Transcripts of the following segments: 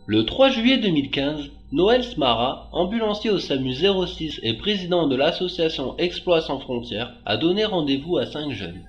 Le 3 juillet 2015, Noël Smara, ambulancier au SAMU 06 et président de l'association Exploits sans frontières, a donné rendez-vous à 5 jeunes.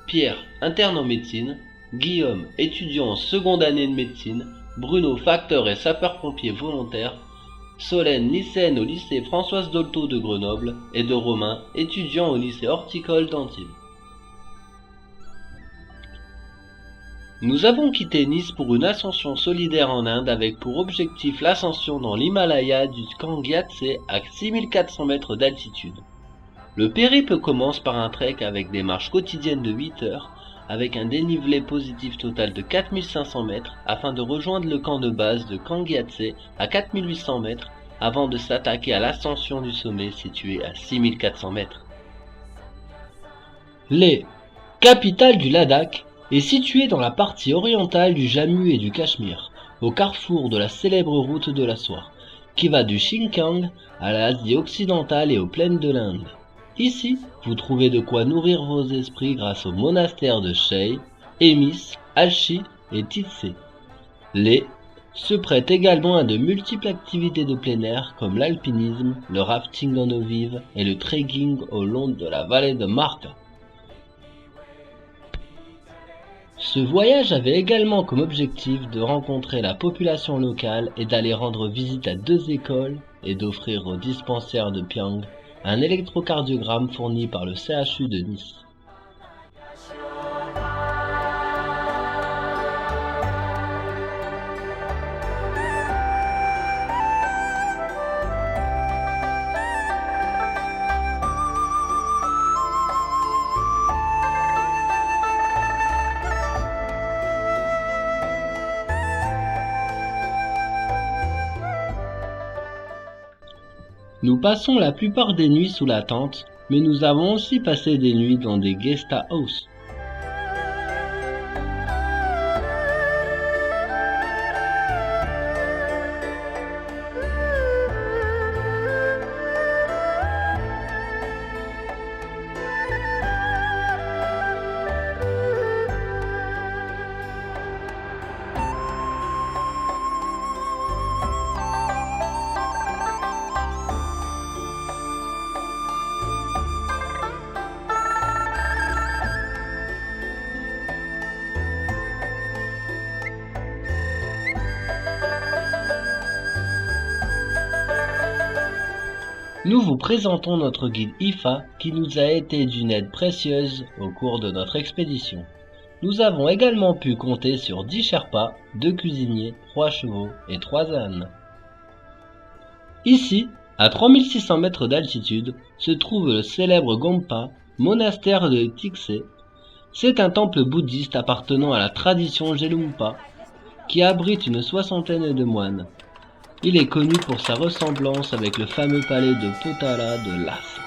Pierre, interne en médecine, Guillaume, étudiant en seconde année de médecine, Bruno, facteur et sapeur-pompier volontaire, Solène, lycéenne au lycée Françoise Dolto de Grenoble, et de Romain, étudiant au lycée horticole d'Antibes. Nous avons quitté Nice pour une ascension solidaire en Inde avec pour objectif l'ascension dans l'Himalaya du Kangyatse à 6400 mètres d'altitude. Le périple commence par un trek avec des marches quotidiennes de 8 heures, avec un dénivelé positif total de 4500 mètres afin de rejoindre le camp de base de Kangyatse à 4800 mètres avant de s'attaquer à l'ascension du sommet situé à 6400 mètres. Leh, capitale du Ladakh, est située dans la partie orientale du Jammu et du Cachemire, au carrefour de la célèbre route de la soie, qui va du Xinjiang à l'Asie occidentale et aux plaines de l'Inde. Ici, vous trouvez de quoi nourrir vos esprits grâce aux monastères de Shey, Emis, Alchi et Titse. Leh se prête également à de multiples activités de plein air comme l'alpinisme, le rafting en eau vive et le trekking au long de la vallée de Marca. Ce voyage avait également comme objectif de rencontrer la population locale et d'aller rendre visite à 2 écoles et d'offrir au dispensaire de Piang un électrocardiogramme fourni par le CHU de Nice. Nous passons la plupart des nuits sous la tente, mais nous avons aussi passé des nuits dans des guest houses. Nous vous présentons notre guide IFA qui nous a été d'une aide précieuse au cours de notre expédition. Nous avons également pu compter sur 10 Sherpas, 2 cuisiniers, 3 chevaux et 3 ânes. Ici, à 3600 mètres d'altitude, se trouve le célèbre Gompa, monastère de Tikse. C'est un temple bouddhiste appartenant à la tradition Gelugpa, qui abrite une 60aine de moines. Il est connu pour sa ressemblance avec le fameux palais de Potala de Lhasa.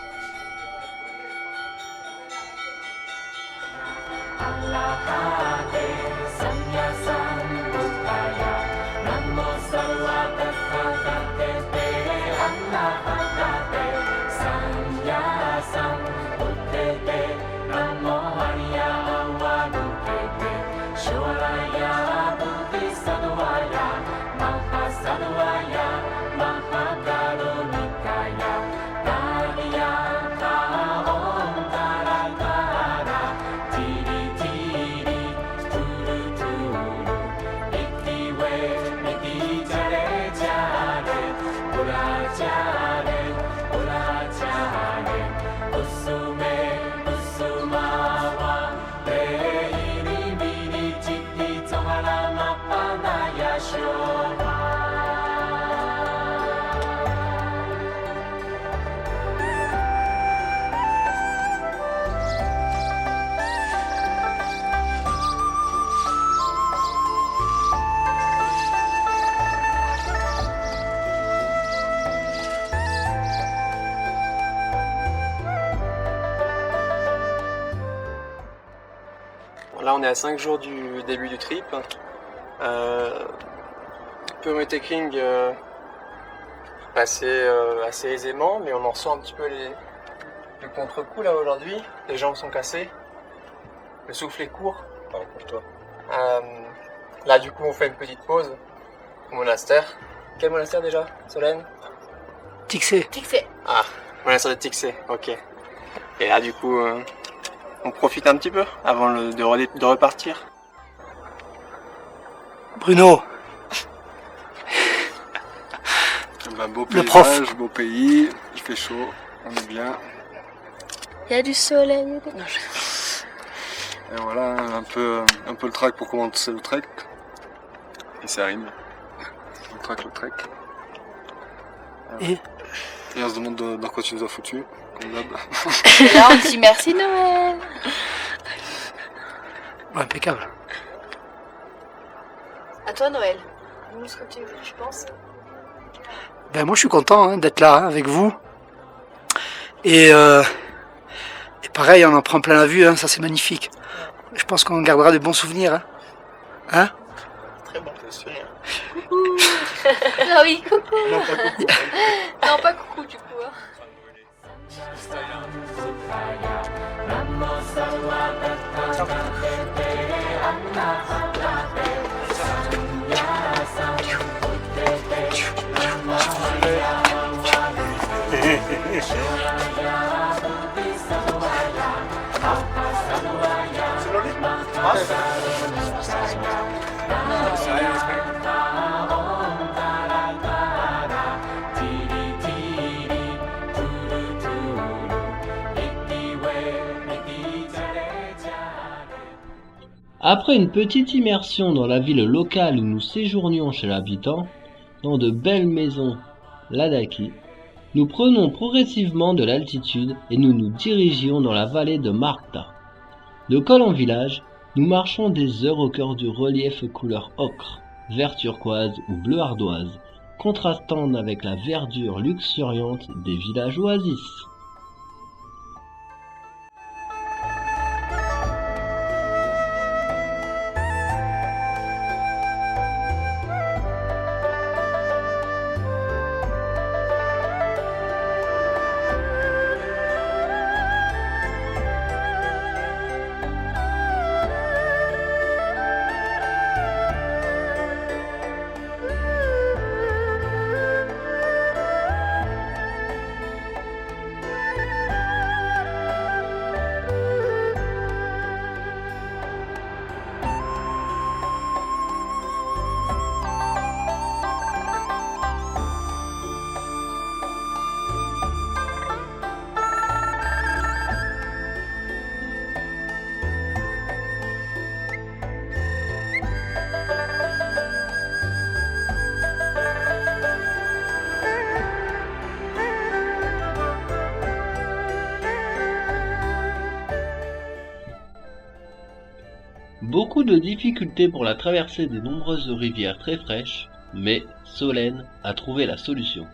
Là on est à 5 jours du début du trip. Trekking passé assez aisément, mais on en ressent un petit peu le contre-coup là aujourd'hui. Les jambes sont cassées, le souffle est court. Là du coup on fait une petite pause au monastère. Quel monastère déjà, Solène? Tixé. Ah, monastère de Tixé, ok. Et là, du coup, on profite un petit peu avant de repartir. Bruno, Beau Le paysage, beau pays, il fait chaud, on est bien. Il y a du soleil. Et voilà, un peu le track pour commencer le trek. Et ça rime. Le trek. Et on se demande dans quoi tu nous as foutu, comme d'hab. Et là, on dit merci Noël. impeccable. À toi Noël. Dis-nous ce que tu penses. Ben moi je suis content d'être là avec vous. Et pareil, on en prend plein la vue, ça c'est magnifique. Je pense qu'on gardera de bons souvenirs. Hein? Très bon souvenir. Ah oui, coucou. Non, pas coucou. Non, pas coucou du coup. Après une petite immersion dans la ville locale où nous séjournions chez l'habitant, dans de belles maisons ladakhi, nous prenons progressivement de l'altitude et nous nous dirigions dans la vallée de Markta. De col en village, nous marchons des heures au cœur du relief couleur ocre, vert turquoise ou bleu ardoise, contrastant avec la verdure luxuriante des villages oasis. Beaucoup de difficultés pour la traversée des nombreuses rivières très fraîches, mais Solène a trouvé la solution.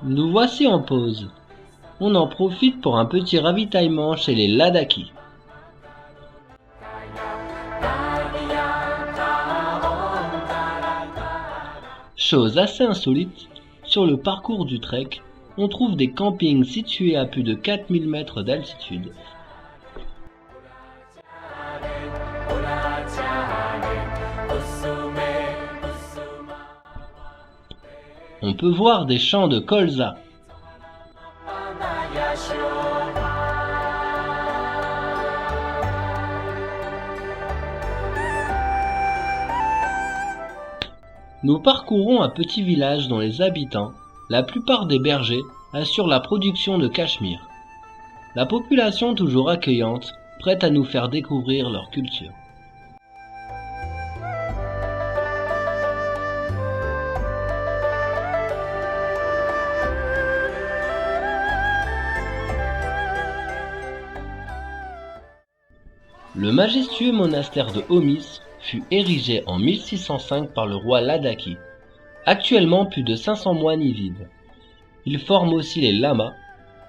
Nous voici en pause. On en profite pour un petit ravitaillement chez les Ladakhi. Chose assez insolite, sur le parcours du trek, on trouve des campings situés à plus de 4000 mètres d'altitude. On peut voir des champs de colza. Nous parcourons un petit village dont les habitants, la plupart des bergers, assurent la production de cachemire. La population toujours accueillante, prête à nous faire découvrir leur culture. Le majestueux monastère de Homis fut érigé en 1605 par le roi Ladakhi. Actuellement, plus de 500 moines y vivent. Il forme aussi les lamas,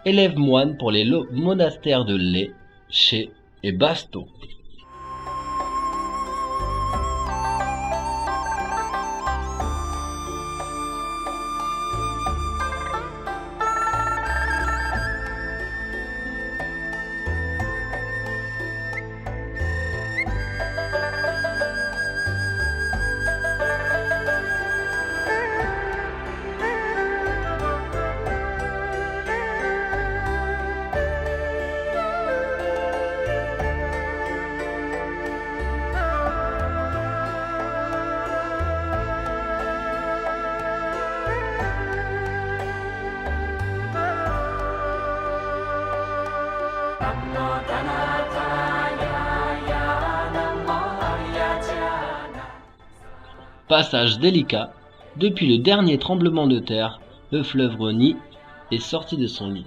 élèves moines pour les monastères de Leh, Ché et Basto. Passage délicat, depuis le dernier tremblement de terre, le fleuve Roni est sorti de son lit.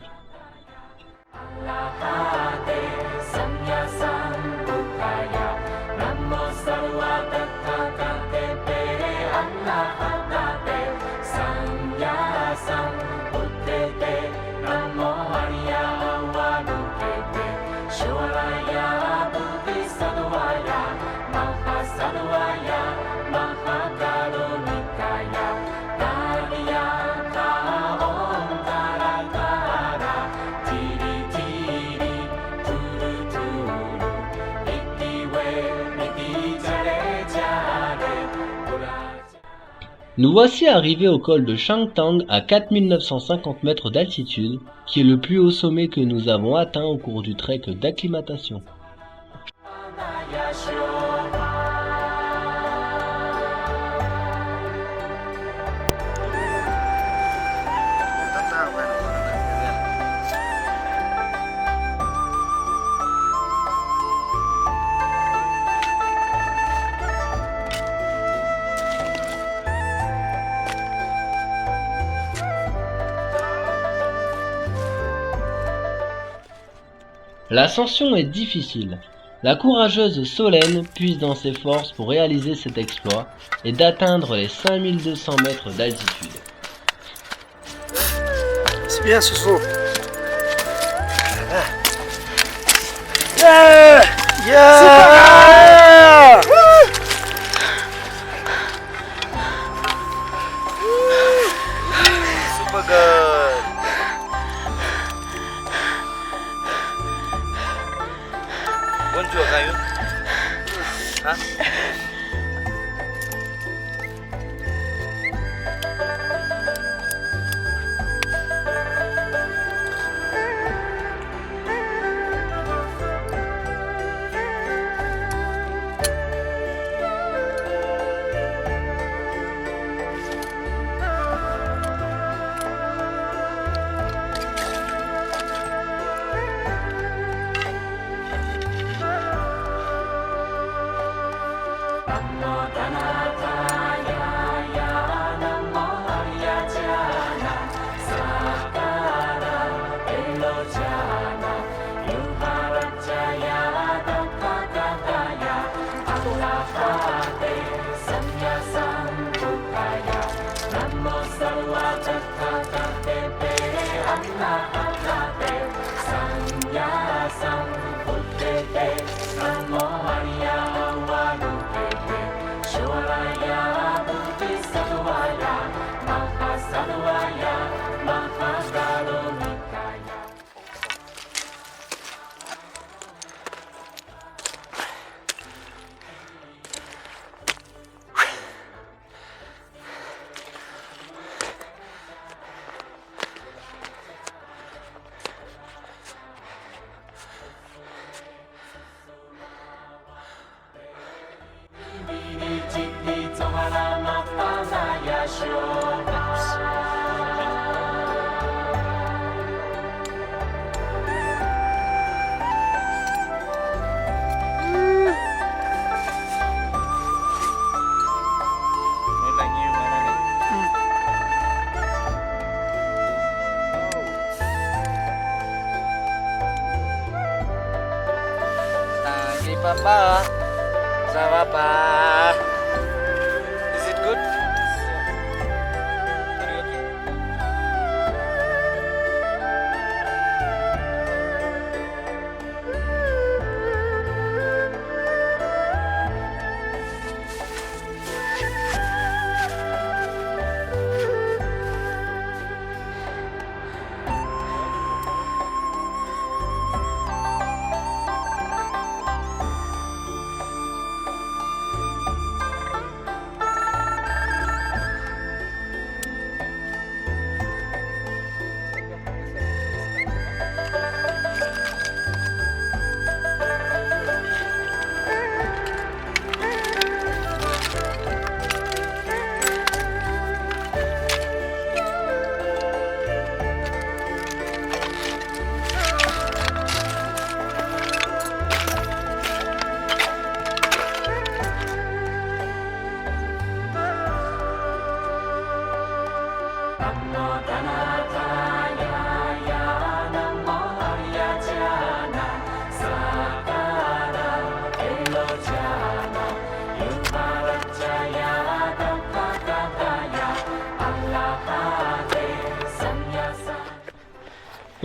Nous voici arrivés au col de Shangtang à 4950 mètres d'altitude, qui est le plus haut sommet que nous avons atteint au cours du trek d'acclimatation. L'ascension est difficile. La courageuse Solène puise dans ses forces pour réaliser cet exploit et d'atteindre les 5200 mètres d'altitude. C'est bien ce saut. Yeah! Yeah! Super good. Bonjour kayo. Hah? va pas. Ça va pas. Is it good? Are you okay?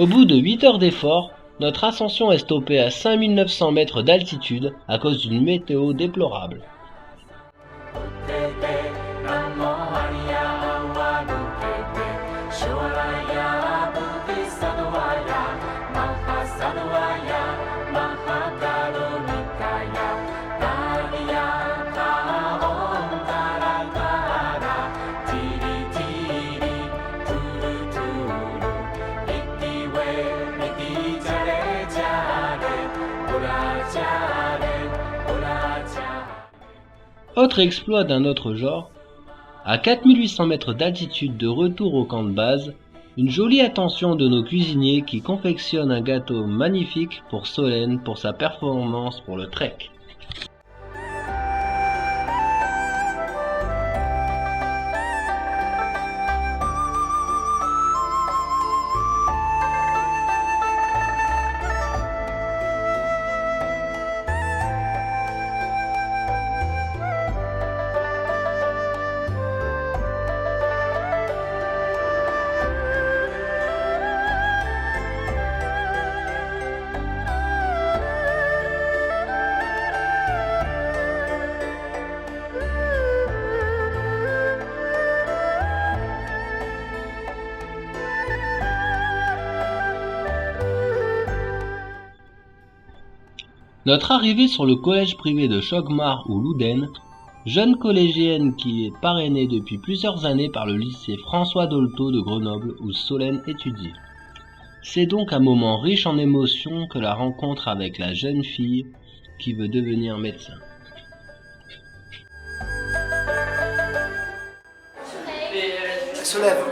Au bout de 8 heures d'effort, notre ascension est stoppée à 5900 mètres d'altitude à cause d'une météo déplorable. Autre exploit d'un autre genre, à 4800 mètres d'altitude de retour au camp de base, une jolie attention de nos cuisiniers qui confectionnent un gâteau magnifique pour Solène pour sa performance pour le trek. Notre arrivée sur le collège privé de Chogmar ou Louden, jeune collégienne qui est parrainée depuis plusieurs années par le lycée François Dolto de Grenoble où Solène étudie. C'est donc un moment riche en émotions que la rencontre avec la jeune fille qui veut devenir médecin. Elle se lève.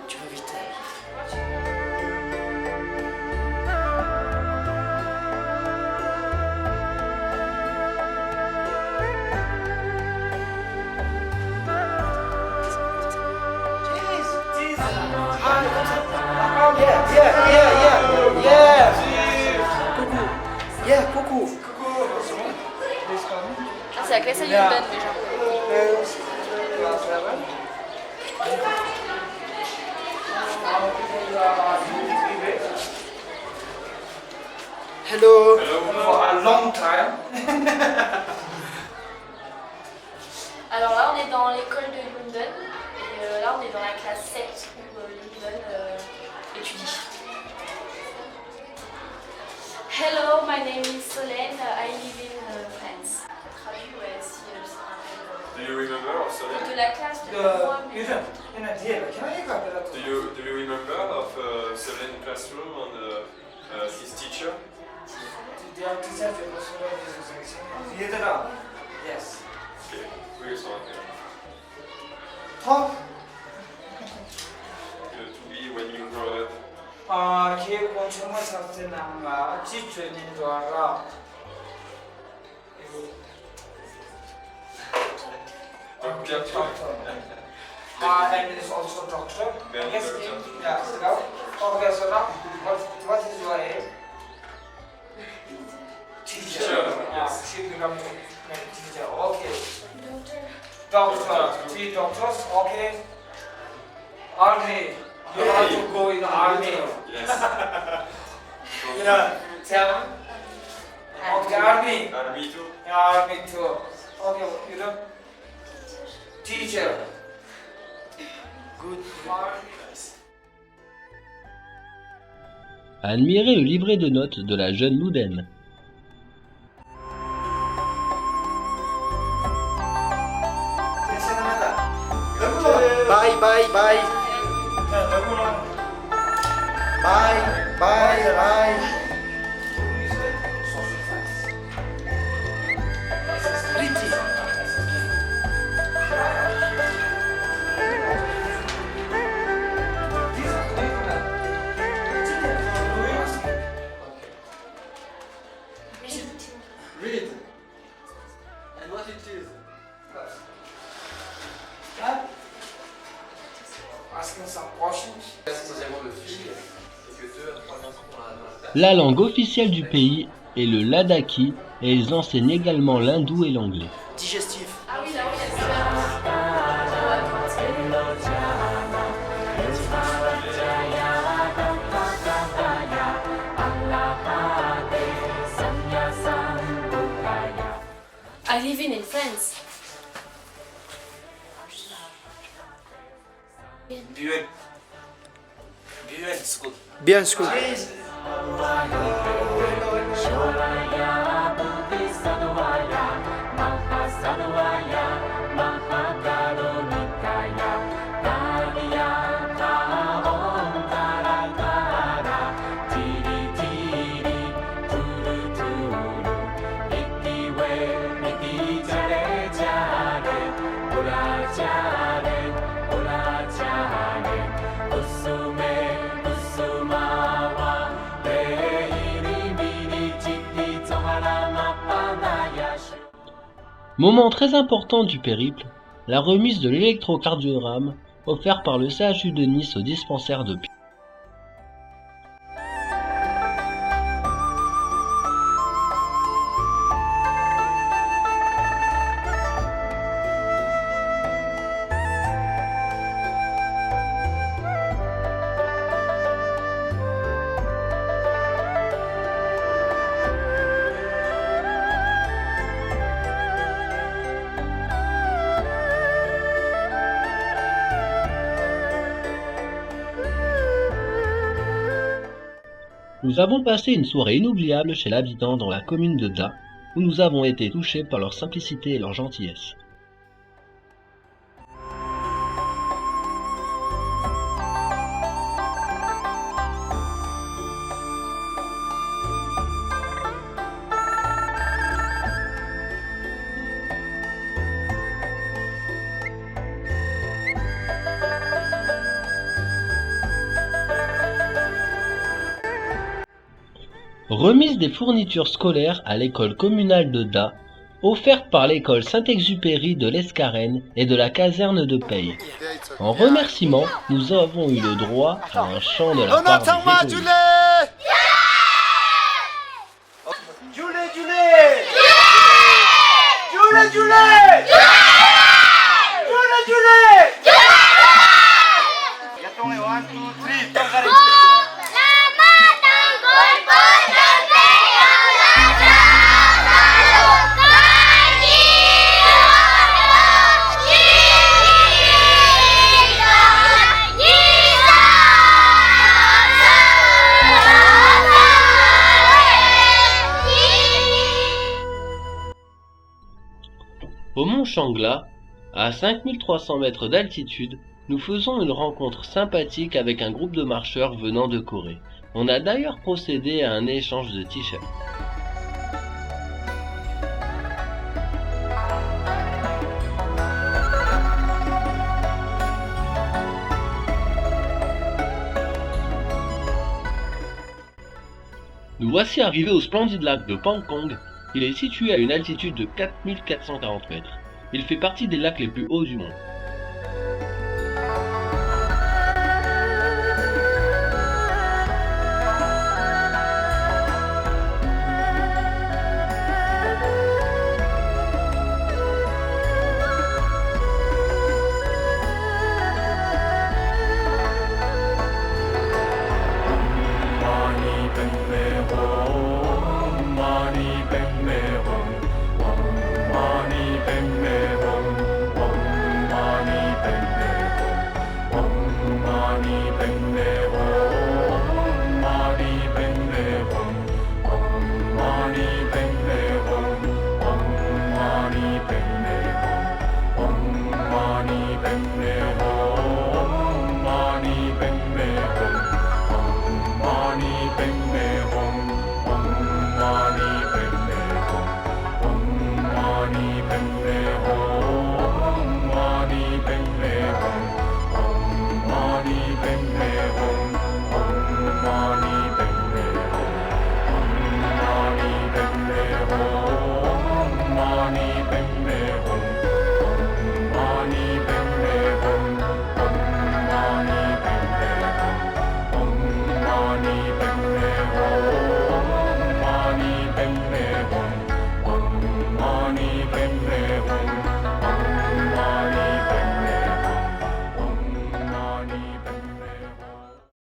Tu vas vite. Coucou. Ah, c'est la classe à Newton déjà. Hello. For a long time. Alors là, on est dans l'école de London. Et là, on est dans la classe 7 où London étudie. Hello, my name is Solène. I live in France. Traduit, ouais, si ça rappelle. Do you remember of Solène? De la classe de The moi, mais... you don't can I go Do you remember of Solène classroom and his teacher? The teacher Yes. Okay, very sorry. Talk. To be when you grow up. 기획본 정말 사태나가 지주인 도와가 and is also doctor. Very Yes, doctor. yeah, professor. What Army. You have to go in the army. Yeah, 7. Okay, army. Army too. Yeah, army too. Okay, you know, teacher. Good. Admirez le livret de notes de la jeune Louden. Bye, bye, bye. Bye, bye, bye. Read. And what it is? Asking some questions. La langue officielle du pays est le ladakhi et ils enseignent également l'hindou et l'anglais. Digestif. Ah oui, là, oui, il y a I live in France. Buell. Buell School. Bien school. Moment très important du périple, la remise de l'électrocardiogramme offert par le CHU de Nice au dispensaire de Pi. Nous avons passé une soirée inoubliable chez l'habitant dans la commune de Da, où nous avons été touchés par leur simplicité et leur gentillesse. Remise des fournitures scolaires à l'école communale de Da, offerte par l'école Saint-Exupéry de l'Escarène et de la caserne de Peille. En remerciement, nous avons eu le droit à un chant de la part des égoïstes. Au mont Shangla, à 5300 mètres d'altitude, nous faisons une rencontre sympathique avec un groupe de marcheurs venant de Corée. On a d'ailleurs procédé à un échange de t-shirts. Nous voici arrivés au splendide lac de Pangkong. Il est situé à une altitude de 4440 mètres. Il fait partie des lacs les plus hauts du monde.